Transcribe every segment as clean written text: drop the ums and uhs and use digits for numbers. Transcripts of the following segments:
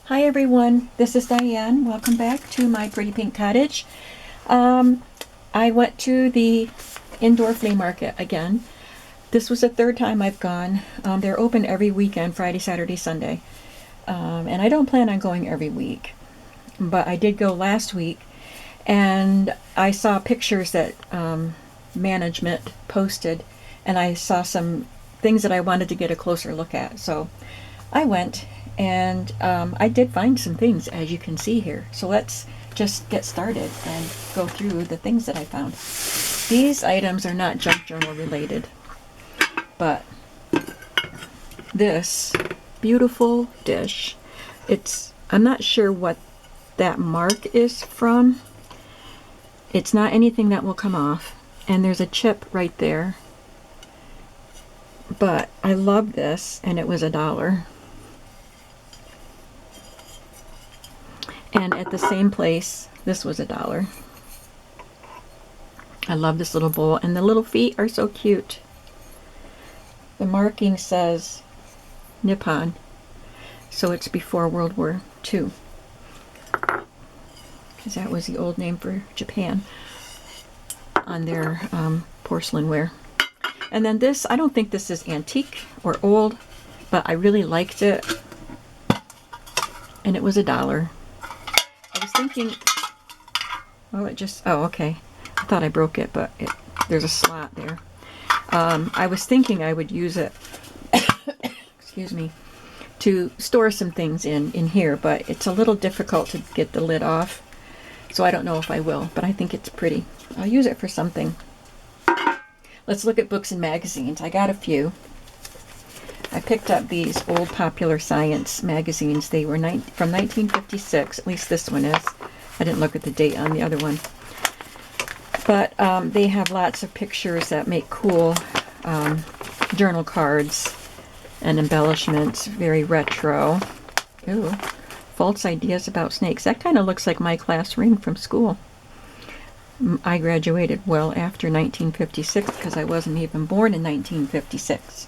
Hi everyone, this is Diane. Welcome back to my pretty pink cottage. I went to the indoor flea market again. This was the third time I've gone. They're open every weekend, Friday, Saturday, Sunday. And I don't plan on going every week. But I did go last week, and I saw pictures that management posted, and I saw some things that I wanted to get a closer look at. So I went. And I did find some things, as you can see here. So let's just get started and go through the things that I found. These items are not junk journal related, but this beautiful dish, I'm not sure what that mark is from. It's not anything that will come off. And there's a chip right there. But I love this, and it was $1. And at the same place, this was $1. I love this little bowl, and the little feet are so cute. The marking says Nippon, so it's before World War II, because that was the old name for Japan on their porcelain ware. And then this, I don't think this is antique or old, but I really liked it, and it was $1. I was thinking, oh, okay. I thought I broke it, but there's a slot there. I was thinking I would use it, excuse me, to store some things in here, but it's a little difficult to get the lid off, so I don't know if I will, but I think it's pretty. I'll use it for something. Let's look at books and magazines. I got a few. I picked up these old Popular Science magazines. They were from 1956, at least this one is. I didn't look at the date on the other one. But they have lots of pictures that make cool journal cards and embellishments, very retro. Ooh, false ideas about snakes. That kind of looks like my class ring from school. I graduated well after 1956 because I wasn't even born in 1956.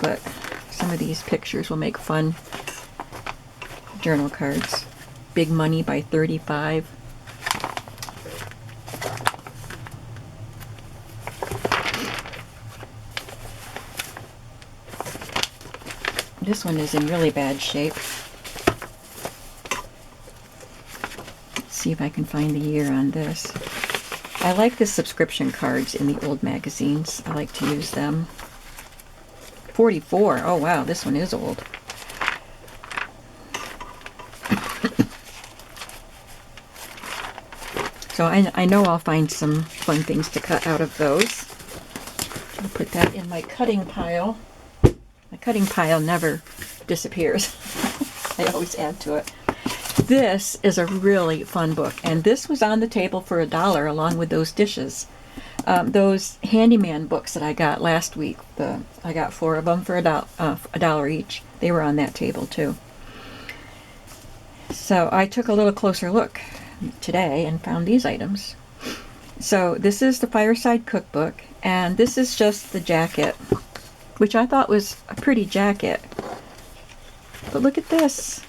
But some of these pictures will make fun journal cards. Big Money by 35. This one is in really bad shape. Let's see if I can find the year on this. I like the subscription cards in the old magazines. I like to use them. 44. Oh wow, this one is old. So I know I'll find some fun things to cut out of those. I'll put that in my cutting pile. My cutting pile never disappears. I always add to it. This is a really fun book, and this was on the table for $1 along with those dishes. Those handyman books that I got last week, I got 4 of them for $1 each. They were on that table too. So I took a little closer look today and found these items. So this is the Fireside Cookbook, and this is just the jacket, which I thought was a pretty jacket. But look at this.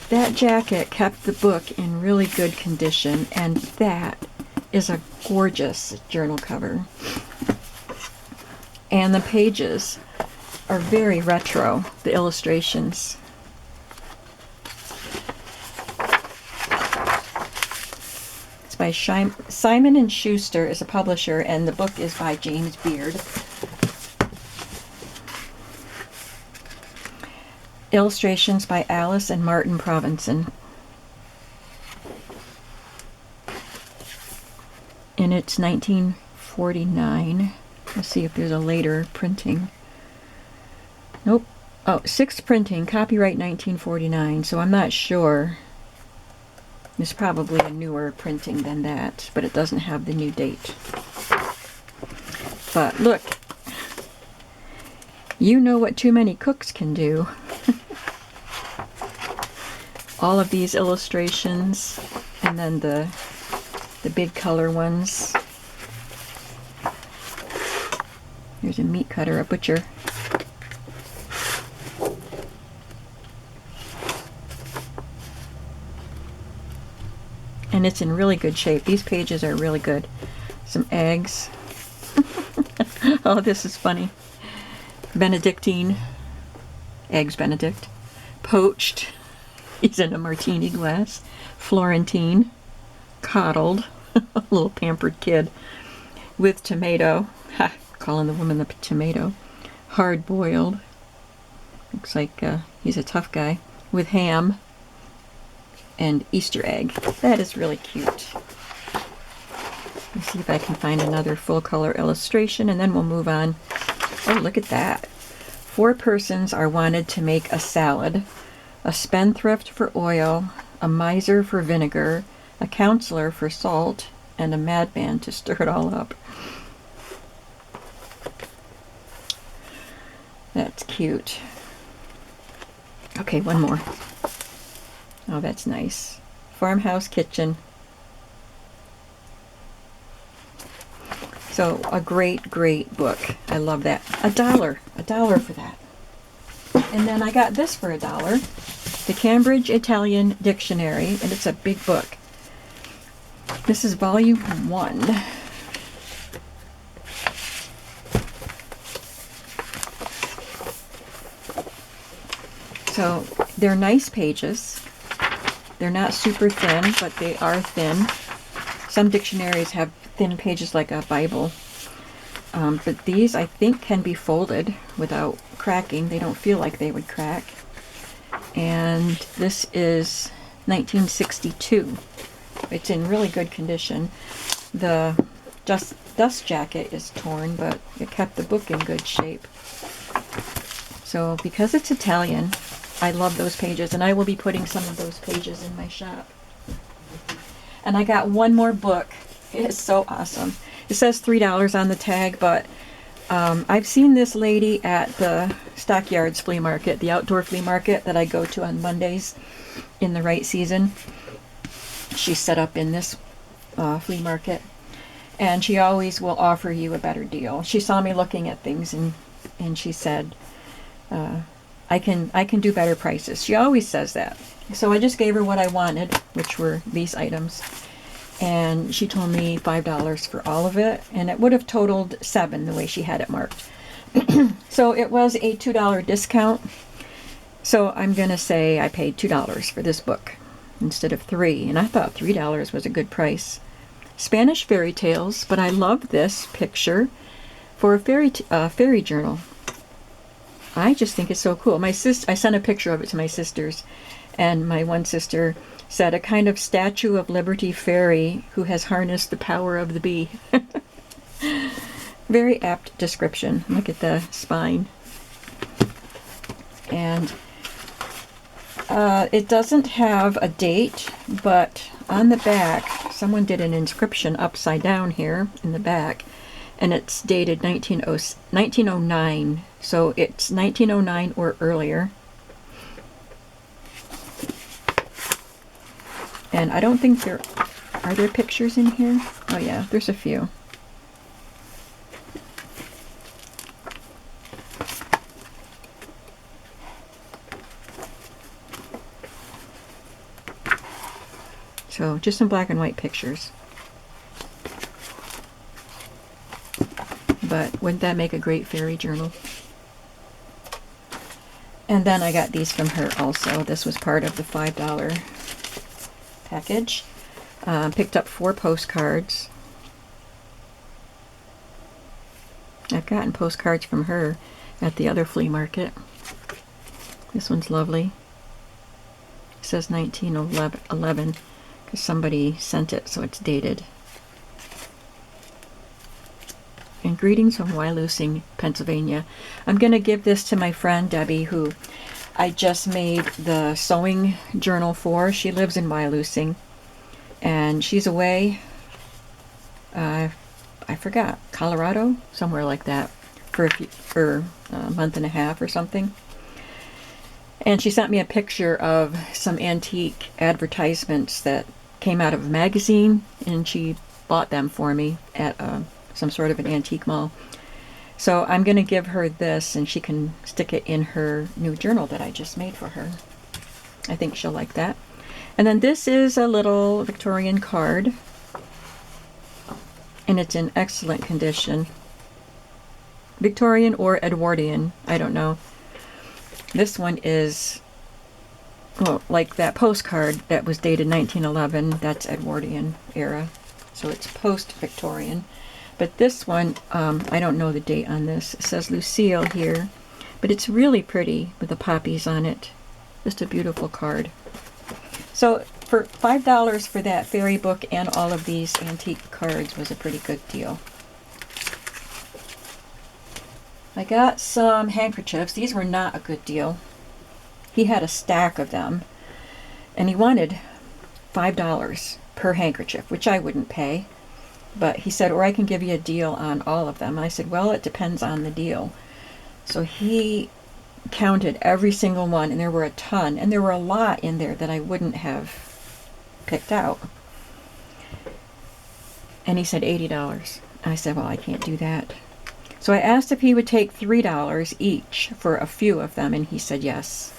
That jacket kept the book in really good condition, and that is a gorgeous journal cover. And the pages are very retro, the illustrations. It's by Simon & Schuster is a publisher, and the book is by James Beard. Illustrations by Alice and Martin Provenson. And it's 1949. Let's see if there's a later printing. Nope. Oh, 6th printing, copyright 1949. So I'm not sure. There's probably a newer printing than that, but it doesn't have the new date. But look, you know what too many cooks can do. All of these illustrations, and then the big color ones. Here's a meat cutter, a butcher. and it's in really good shape. These pages are really good. Some eggs. Oh, this is funny. Benedictine. Eggs Benedict. Poached. He's in a martini glass. Florentine. Coddled. A little pampered kid. With tomato. Ha! Calling the woman the tomato. Hard boiled. Looks like he's a tough guy. With ham. And Easter egg. That is really cute. Let's see if I can find another full color illustration, and then we'll move on. Oh, look at that. 4 persons are wanted to make a salad. A spendthrift for oil, a miser for vinegar, a counselor for salt, and a madman to stir it all up. That's cute. Okay, one more. Oh, that's nice. Farmhouse kitchen. So a great, great book. I love that. $1 for that. And then I got this for $1. The Cambridge Italian Dictionary, and it's a big book. This is volume 1. So they're nice pages. They're not super thin, but they are thin. Some dictionaries have thin pages like a Bible. But these, I think, can be folded without cracking. They don't feel like they would crack. And this is 1962. It's in really good condition. The dust jacket is torn, but it kept the book in good shape. So because it's Italian, I love those pages, and I will be putting some of those pages in my shop. And I got one more book. It is so awesome. It says $3 on the tag, but I've seen this lady at the Stockyards flea market, the outdoor flea market that I go to on Mondays in the right season. She's set up in this flea market, and she always will offer you a better deal. She saw me looking at things, and she said, I can do better prices. She always says that. So I just gave her what I wanted, which were these items. And she told me $5 for all of it, and it would have totaled $7 the way she had it marked. So it was a $2 discount. So I'm going to say I paid $2 for this book instead of $3, and I thought $3 was a good price. Spanish fairy tales, but I love this picture for a fairy journal. I just think it's so cool. I sent a picture of it to my sisters, and my one sister said, a kind of Statue of Liberty fairy who has harnessed the power of the bee. Very apt description. Look at the spine. And it doesn't have a date, but on the back, someone did an inscription upside down here in the back, and it's dated 1909. So it's 1909 or earlier. And I don't think are there pictures in here? Oh yeah, there's a few. So just some black and white pictures. But wouldn't that make a great fairy journal? And then I got these from her also. This was part of the $5 package. Picked up 4 postcards. I've gotten postcards from her at the other flea market. This one's lovely. It says 1911 because somebody sent it, so it's dated. And greetings from Wyalusing, Pennsylvania. I'm going to give this to my friend Debbie, who I just made the sewing journal for. She lives in Wyalusing, and she's away, I forgot, Colorado, somewhere like that, for a month and a half or something. And she sent me a picture of some antique advertisements that came out of a magazine, and she bought them for me at some sort of an antique mall. So I'm going to give her this, and she can stick it in her new journal that I just made for her. I think she'll like that. And then this is a little Victorian card, and it's in excellent condition. Victorian or Edwardian, I don't know. This one is, well, like that postcard that was dated 1911, that's Edwardian era. So it's post-Victorian. But this one, I don't know the date on this. It says Lucille here, but it's really pretty with the poppies on it. Just a beautiful card. So for $5 for that fairy book and all of these antique cards was a pretty good deal. I got some handkerchiefs. These were not a good deal. He had a stack of them, and he wanted $5 per handkerchief, which I wouldn't pay. But he said, or I can give you a deal on all of them. And I said, well, it depends on the deal. So he counted every single one, and there were a ton, and there were a lot in there that I wouldn't have picked out. And he said $80. I said, well, I can't do that. So I asked if he would take $3 each for a few of them, and he said yes.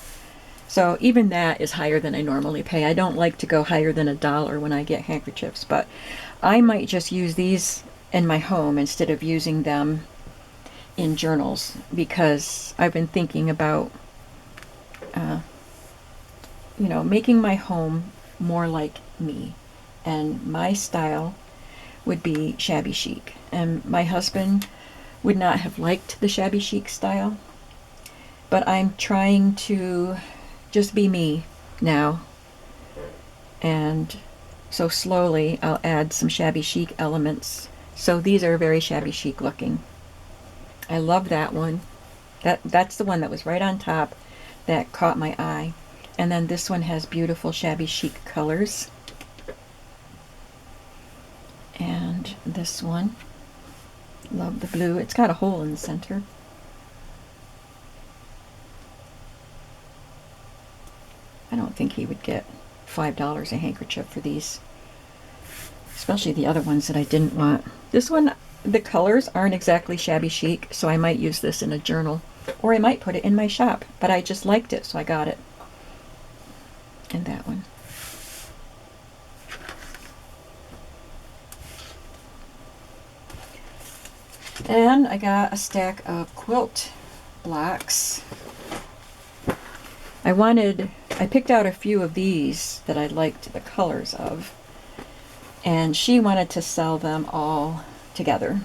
So even that is higher than I normally pay. I don't like to go higher than $1 when I get handkerchiefs, but I might just use these in my home instead of using them in journals, because I've been thinking about, making my home more like me. And my style would be shabby chic. And my husband would not have liked the shabby chic style, but I'm trying to just be me now. And so slowly I'll add some shabby chic elements. So these are very shabby chic looking. I love that one. That's the one that was right on top that caught my eye. And then this one has beautiful shabby chic colors. And this one, love the blue. It's got a hole in the center. I don't think he would get $5 a handkerchief for these, especially the other ones that I didn't want. This one, the colors aren't exactly shabby chic, so I might use this in a journal, or I might put it in my shop, but I just liked it, so I got it. And that one. And I got a stack of quilt blocks. I picked out a few of these that I liked the colors of, and she wanted to sell them all together.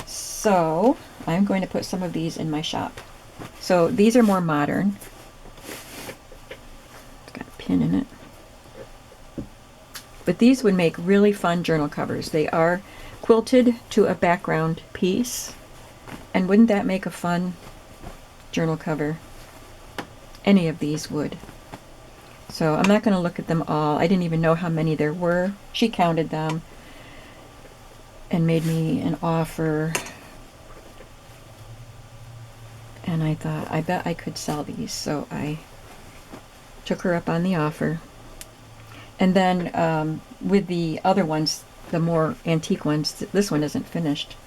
So I'm going to put some of these in my shop. So these are more modern. It's got a pin in it. But these would make really fun journal covers. They are quilted to a background piece. And wouldn't that make a fun journal cover? Any of these would. So I'm not going to look at them all. I didn't even know how many there were. She counted them and made me an offer. And I thought, I bet I could sell these. So I took her up on the offer. And then with the other ones, the more antique ones, this one isn't finished.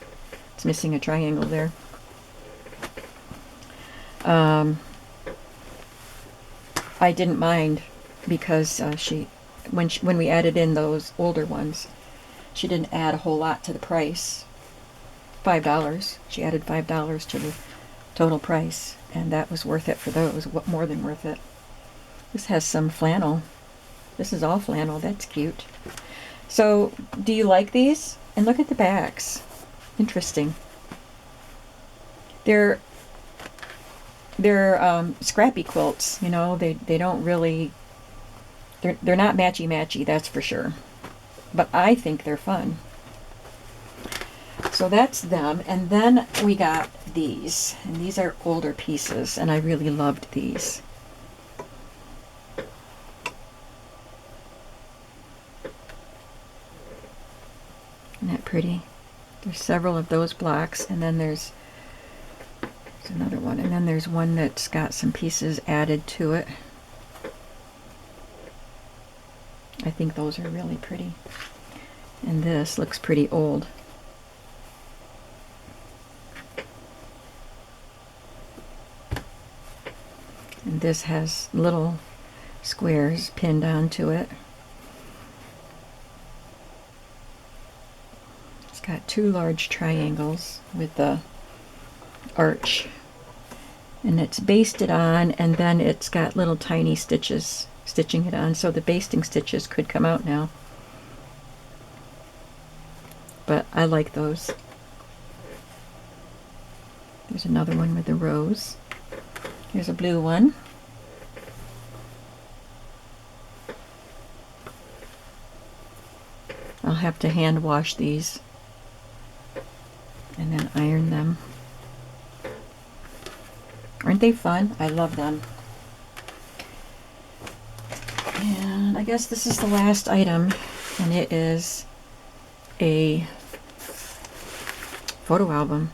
It's missing a triangle there. I didn't mind because when we added in those older ones, she didn't add a whole lot to the price. $5. She added $5 to the total price, and that was worth it for those. More than worth it. This has some flannel. This is all flannel. That's cute. So, do you like these? And look at the backs. Interesting. They're scrappy quilts, you know. They don't really, they're not matchy-matchy, that's for sure. But I think they're fun. So that's them. And then we got these. And these are older pieces, and I really loved these. Isn't that pretty? There's several of those blocks, and then there's another one, and then there's one that's got some pieces added to it. I think those are really pretty. And this looks pretty old. And this has little squares pinned onto it. It's got two large triangles with the arch, and it's basted on, and then it's got little tiny stitches stitching it on, so the basting stitches could come out now. But I like those. There's another one with a rose. Here's a blue one. I'll have to hand wash these and then iron them. Aren't they fun? I love them. And I guess this is the last item, and it is a photo album.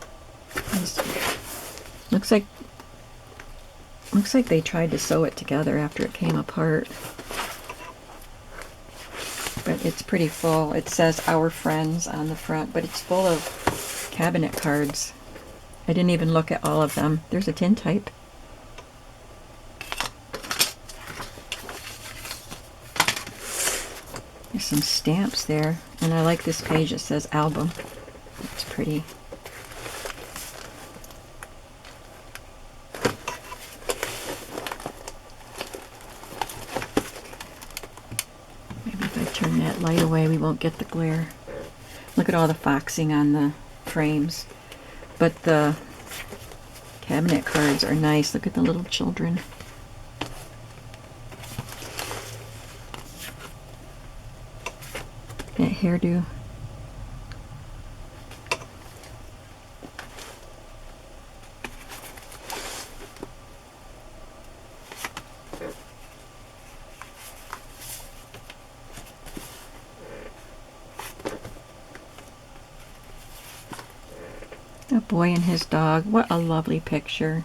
Looks like they tried to sew it together after it came apart. But it's pretty full. It says Our Friends on the front, but it's full of cabinet cards. I didn't even look at all of them. There's a tintype. There's some stamps there, and I like this page. It says album. It's pretty. Maybe if I turn that light away, we won't get the glare. Look at all the foxing on the frames. But the cabinet cards are nice. Look at the little children. That hairdo. A boy and his dog. What a lovely picture.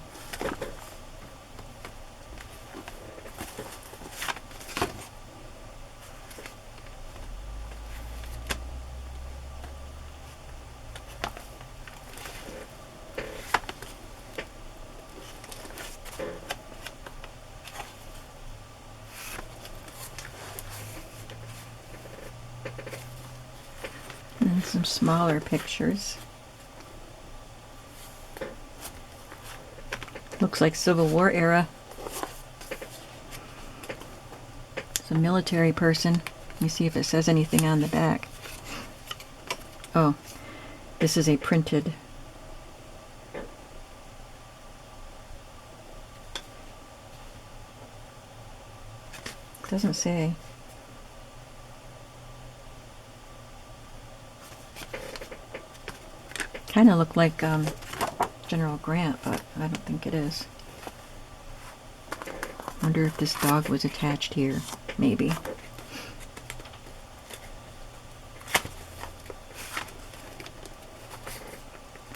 And some smaller pictures. Looks like Civil War era. It's a military person. Let me see if it says anything on the back. Oh, this is a printed. It doesn't say. Kind of look like General Grant, but I don't think it is. Wonder if this dog was attached here. Maybe.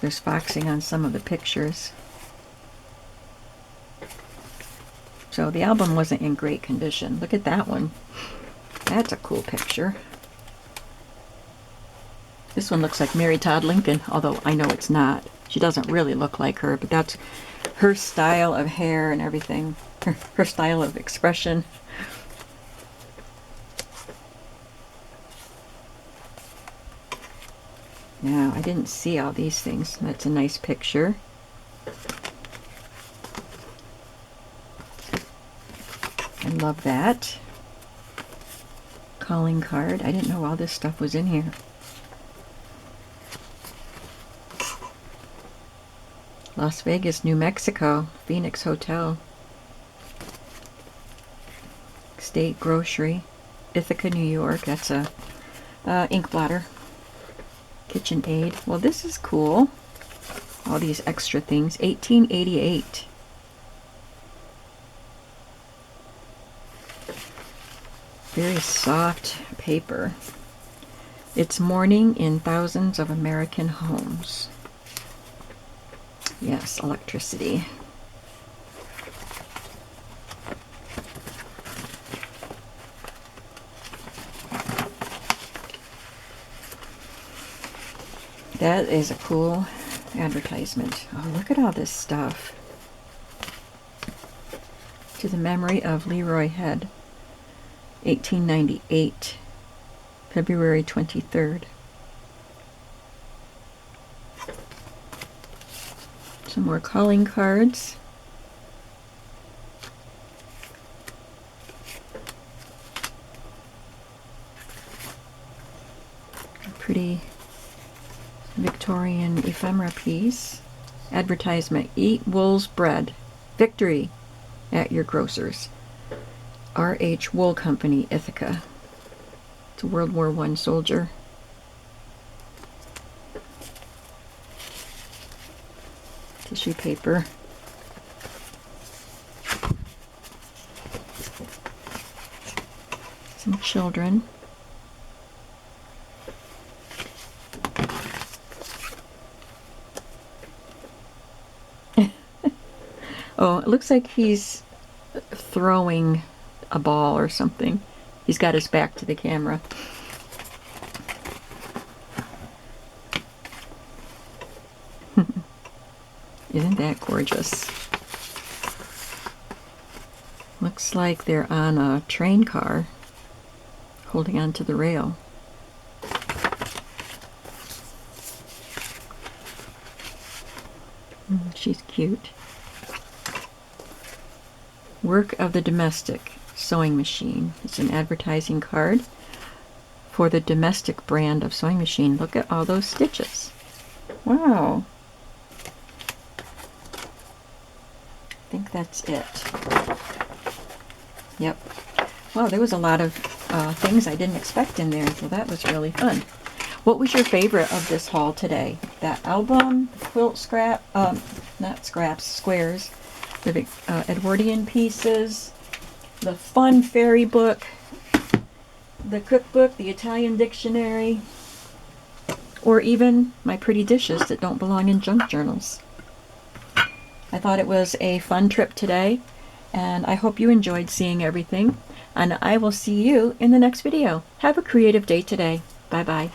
There's foxing on some of the pictures. So the album wasn't in great condition. Look at that one. That's a cool picture. This one looks like Mary Todd Lincoln, although I know it's not. She doesn't really look like her, but that's her style of hair and everything. Her style of expression. Now, I didn't see all these things. That's a nice picture. I love that. Calling card. I didn't know all this stuff was in here. Las Vegas, New Mexico, Phoenix Hotel, State Grocery, Ithaca, New York. That's a ink blotter. KitchenAid. Well, this is cool. All these extra things. 1888. Very soft paper. It's morning in thousands of American homes. Yes, electricity. That is a cool advertisement. Oh, look at all this stuff. To the memory of Leroy Head. 1898, February 23rd. Some more calling cards. A pretty Victorian ephemera piece. Advertisement: eat wool's bread. Victory at your grocer's. R.H. Wool Company, Ithaca. It's a World War I soldier. Tissue paper. Some children. Oh, it looks like he's throwing a ball or something. He's got his back to the camera. Isn't that gorgeous? Looks like they're on a train car, holding onto the rail. She's cute. Work of the Domestic Sewing Machine. It's an advertising card for the Domestic brand of sewing machine. Look at all those stitches. Wow. I think that's it. Yep. Wow, there was a lot of things I didn't expect in there, so that was really fun. What was your favorite of this haul today? That album, the quilt scrap, not scraps, squares, the Edwardian pieces, the fun fairy book, the cookbook, the Italian dictionary, or even my pretty dishes that don't belong in junk journals. I thought it was a fun trip today, and I hope you enjoyed seeing everything, and I will see you in the next video. Have a creative day today. Bye-bye.